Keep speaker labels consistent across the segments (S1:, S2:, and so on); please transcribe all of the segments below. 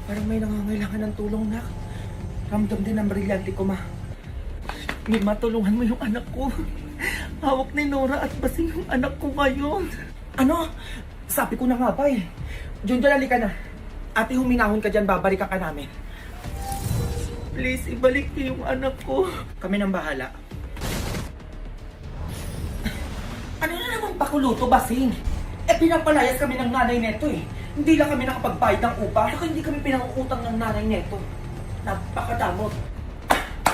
S1: Parang may nangangailangan ng tulong, nak. Ramdam din ang brilyante ko, ma. May matulungan mo yung anak ko. Hawak ni Nora at Basing yung anak ko ngayon. Ano? Sabi ko na nga ba eh. Junjun, halika na. Ate, huminahon ka dyan, babalikan ka namin. Please, ibalik niyo yung anak ko. Kami nang bahala. Ano na naman pakuluto, Basing? Pinapalayas kami ng nanay neto eh. Hindi lang kami nakapagbayad ng upa, saka hindi kami pinangungutang ng nanay neto. Napakadamot.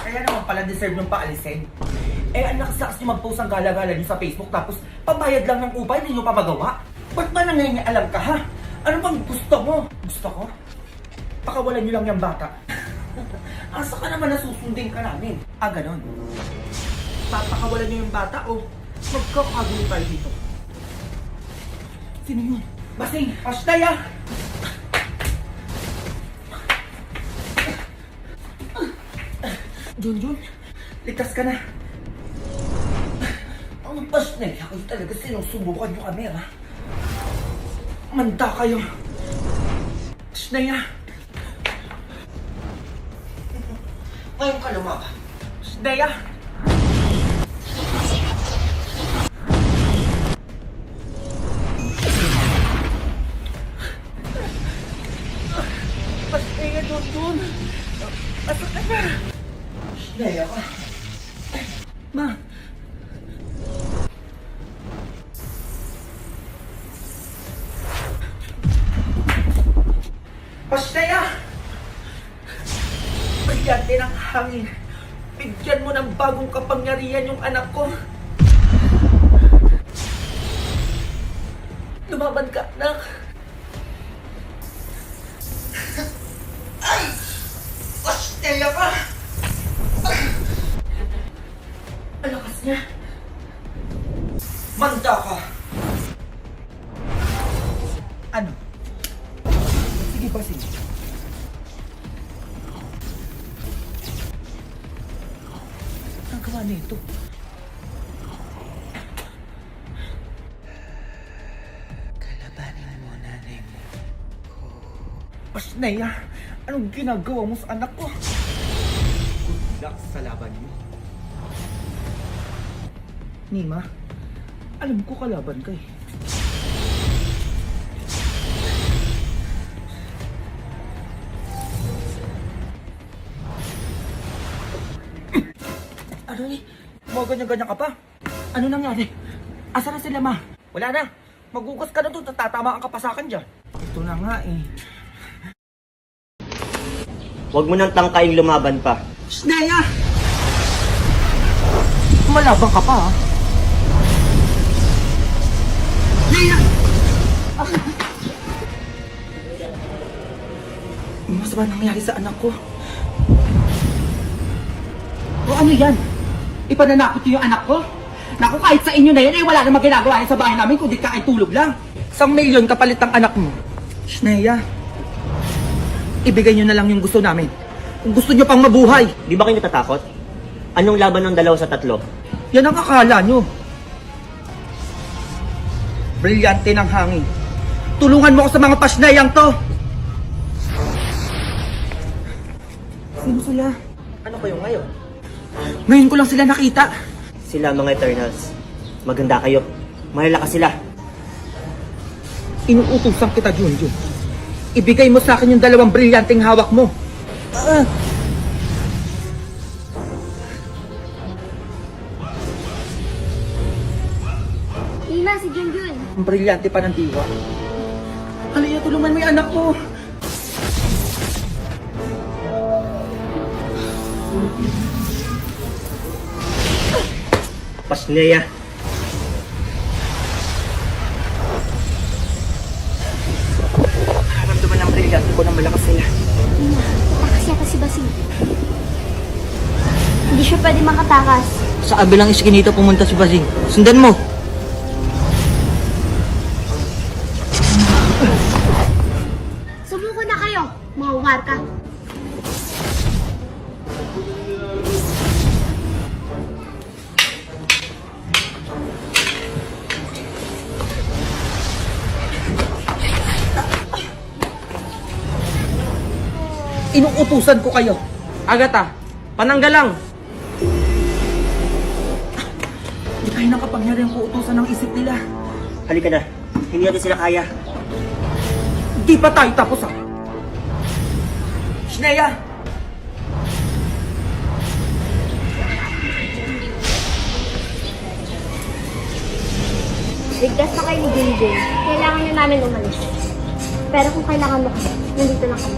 S1: Kaya naman pala deserve ng paalisin. Ang lakas-lakas nyo mag-post ang gala-gala nyo sa Facebook tapos pabayad lang ng upa, hindi nyo pa magawa? Ba't ba nangyayaalam ka, ha? Ano bang gusto mo? Gusto ko? Pakawalan nyo lang yung bata. Asa ka naman nasusundin ka namin? Ganon. Papakawalan nyo yung bata o magkakagulo tayo dito? Sino yun? Basing! Ashtaya! Junjun, ligtas ka na. Ang Ashtaya, kayo talaga sinusubukan nyo kami, ha? Manda kayo. Ashtaya! Ngayon ka lumaba. Ashtaya! Ashtaya, Junjun! Asa ka na? Ashtaya ka. Ma! Ashtaya! Brilyante ng hangin. Bigyan mo ng bagong kapangyarihan yung anak ko. Lumaban ka, anak. Ay! Ashtaya ka! Ang lakas niya. Manda ka. Ano? Sige ba, sige. Ang gawa nito? Kalabanin mo, nanay mo. Ashtaya, anong ginagawa mo sa anak ko? Good luck sa laban mo. Nima, alam ko kalaban ka eh. Ano eh? Mga ganyan-ganyan ka pa? Ano nangyari? Asa na sila, ma? Wala na. Magugas ka na doon. Tatatamaan ka pa sa akin dyan. Ito na nga eh.
S2: Huwag mo nang tangkaing lumaban pa.
S1: Ashtaya! Malabang ka pa, ha? Naya! Mas ba nangyari sa anak ko? O ano yan? Ipananakot niyo yung anak ko? Naku, kahit sa inyo na yan, wala namang ginagawa yan sa bahay namin kundi kain tulog lang. 1,000,000 kapalit ang anak mo. Sneya, ibigay niyo na lang yung gusto namin. Kung gusto niyo pang mabuhay.
S2: Di ba kayo natatakot? Anong laban ng 2 sa 3?
S1: Yan ang akala niyo. Brilyante ng hangin. Tulungan mo ako sa mga pasnayang to. Sino sila?
S2: Ano kayo ngayon?
S1: Ngayon ko lang sila nakita.
S2: Sila mga Eternals. Maganda kayo. Malalakas sila.
S1: Inuutusan kita, Junjun. Ibigay mo sa akin yung 2 brilyanteng hawak mo.
S3: Ina, si Junjun.
S1: Ang brilyante pa ng diwa. Halika, tulungan mo yung anak ko.
S2: Pasneya.
S1: Naramdaman ng brilyante ko na malakas sila.
S3: Ina, takas yata si Basing. Hindi siya pwede makatakas.
S4: Sa kabilang iskinito pumunta si Basing. Sundan mo!
S3: Sumuko na kayo, mga warka.
S1: Inuutusan ko kayo.
S2: Agatha, pananggal lang.
S1: Hindi kayo nakapangyarihan ko utusan ng isip nila.
S2: Halika na. Hindi natin sila kaya.
S1: Di pa tayo tapos ah. Shneya!
S3: Ligtas na kayo ni Jinjin. Kailangan na namin umalis. Pero kung kailangan mo kami, nandito lang kami.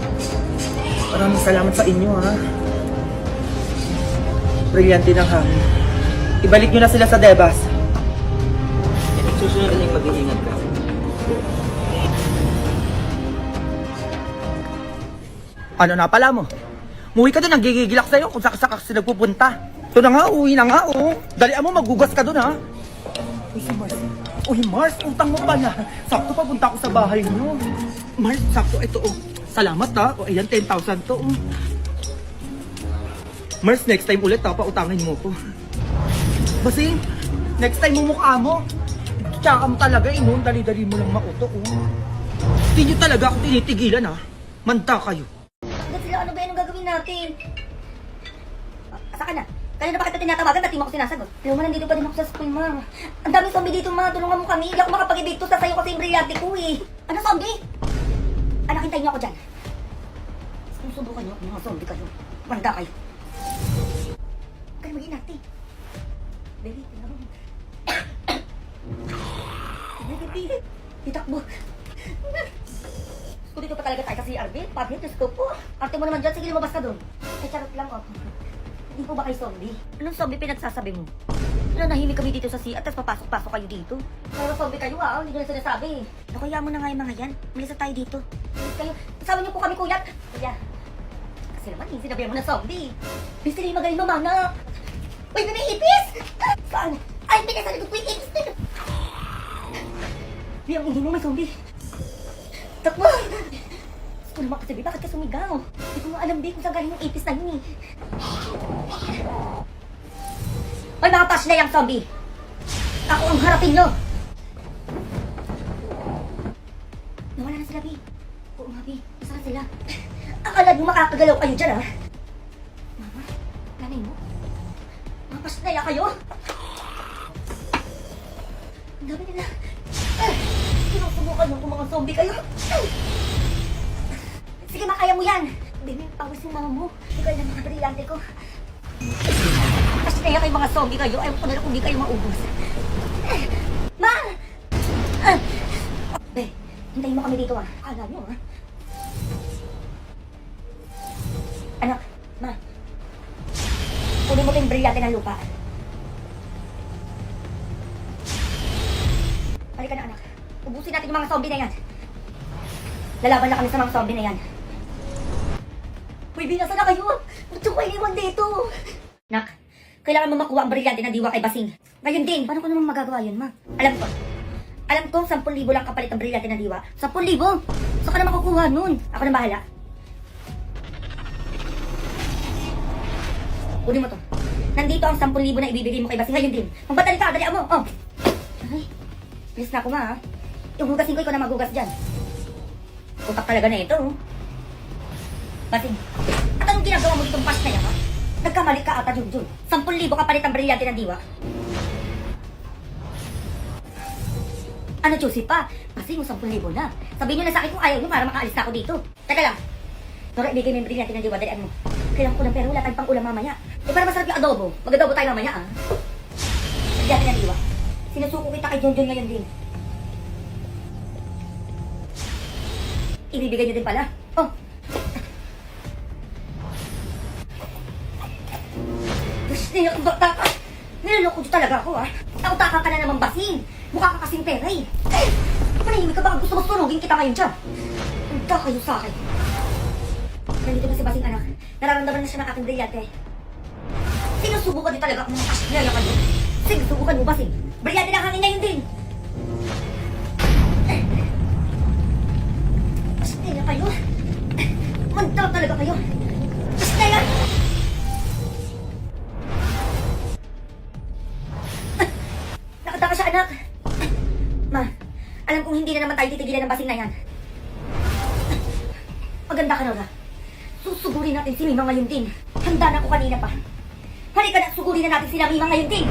S1: Maraming salamat sa inyo ha. Brilyante ng hangin. Ibalik nyo na sila sa Debas.
S4: Susunod rin mag-iingat ka.
S1: Ano na pala mo? Muwi ka doon, nagigigilak sa'yo kung saan kasi nagpupunta. Ito na nga, uwi na nga, oh. Dalian mo, magugas ka doon, ha? Uy, si Mars. Uy, Mars, utang mo pala. Sakto papunta ko sa bahay niyo. Mars, sakto, ito, oh. Salamat, ha? O, ayan, 10,000 to, oh. Mars, next time ulit, ha? Pautangin mo ko. Basing, next time mumukha mo. Tsaka mo talaga, eh, no? Dali-dali mo lang mauto, oh. Hindi nyo talaga ako tinitigilan, ha? Manda kayo.
S5: Agad sila, ano ba yan ang gagawin natin? Asa ka na? Kanina ba kita tinatawagan at di mo ako sinasagot? Pero man, nandito pa din ako sa school, ma. Ang daming zombie dito, ma. Tulungan mo kami. Hindi ako makapag-ibig to sa sayo kasi yung brilyante ko, eh. Ano, zombie? Anak, hintayin niyo ako dyan. Susubukan niyo, mga zombie kayo. Manda kayo. Huwag ka na mag-inati. Baby, tingnan mo. Baby, itakbo. Kung dito pa talaga tayo kasi Arvin, Pablo, Diyos ko po. Arte mo naman dyan, sige lumabas ka doon. Ay, charot lang, oh. Hindi po ba kayo zombie? Anong zombie pinagsasabi mo? Ano, nahimik kami dito sa sea at tapos papasok-pasok kayo dito? Pero zombie kayo, ah, hindi ko na sinasabi. Ano, kaya mo na nga yung mga yan. Malis na tayo dito. Malis kayo. Kasama niyo po kami, kuya. Kuya. Kasi naman, yung sinabihan mo na zombie. Bisa na yung magaling mamana. Uy, may ipis! Saan? Ay, pinasa na ko yung ipis na. Di, ang ingin mo, may zombie. Takbo! Ano naman kasi, bakit ka sumigaw? Hindi ko nga alam, kung saan galing yung ipis na yun, eh. Ay, mga pash na yung zombie! Ako ang harapin nyo! Nawala na sila, Bi. Oo nga, Bi. Nasaan sila? Akala nyo makakagalaw kayo dyan, ha? Mama, nanay mo? Mga pash na kayo? Ang dami nila. Sinusubukan yung mga zombie kayo. Sige, makaya mo yan. Baby, pawis yung mama mo. Hindi ko alam mga brilyante ko. Kasi kaya kayo mga zombie kayo, ayaw ko na lang kung hindi kayo maubos. Ma! Be, hintayin mo kami dito, ah. Akala nyo, ah. Anak, ma. Kunin mo ito yung brilyante ng lupa. Halika na, anak. Ubusin natin yung mga zombie na yan. Lalaban na kami sa mga zombie na yan. Uy, binasa na kayo! Ba't yung kayo iwan dito? Nak, kailangan mo makuha ang brilyante ng diwa kay Basing. Ngayon din, paano ko naman magagawa yun, ma? Alam ko, 10,000 lang kapalit ang brilyante ng diwa. 10,000! Saan ka na makukuha nun? Ako na bahala. Kunin mo to. Nandito ang 10,000 na ibibigay mo kay Basing. Ngayon din. Magbatali ka, dalian mo! Oh! Ay, bilis na ako, ma, ha? Yung hugasin ko, ikaw na maghugas dyan. Utak talaga na ito, oh. Basing, at anong ginagawa mo ditong pass na yan, ha? Nagkamali ka ata, Junjun. 10,000 kapalit ang brilyante ng diwa. Ano, Josie pa? Basing, 10,000 na. Sabihin nyo na sa akin kung ayaw nyo para makaalis na ako dito. Teka lang. Nora, ibigay mo yung brilyante ng diwa, dalian mo. Kailangan ko ng pera, wala tayong pang ulam mamaya. Eh, para masarap yung adobo. Mag-adobo tayo mamaya, ah. Brilyante ng diwa. Sinusuko kita kay Junjun ngayon din. Ibibigay nyo din pala. Oh. Gusto kong bata ka. Niloloko nyo talaga ako, ah. Takot-taka ka na naman, Basing. Mukha ka kasing pera, eh. Manahimik ka, baka gusto mo sunugin kita ngayon dyan. Handa kayo sa akin. Nandito na si Basing, anak. Nararamdaman na siya ng aking brilyante. Sinusubukan nyo talaga ang mga kasnaya kayo. Sige, subukan mo, Basing. Brilyante na hangin ngayon din. Kasnaya kayo. Manda talaga kayo. Kasnaya! Nakataka siya, anak. Ma, alam kong hindi na naman tayo titigilan ng Basing na yan. Maganda ka, Nora. Susugurin natin si Mima ngayon din. Handa na ako kanina pa. Halika na, sugurin na natin sila Mima ngayon din.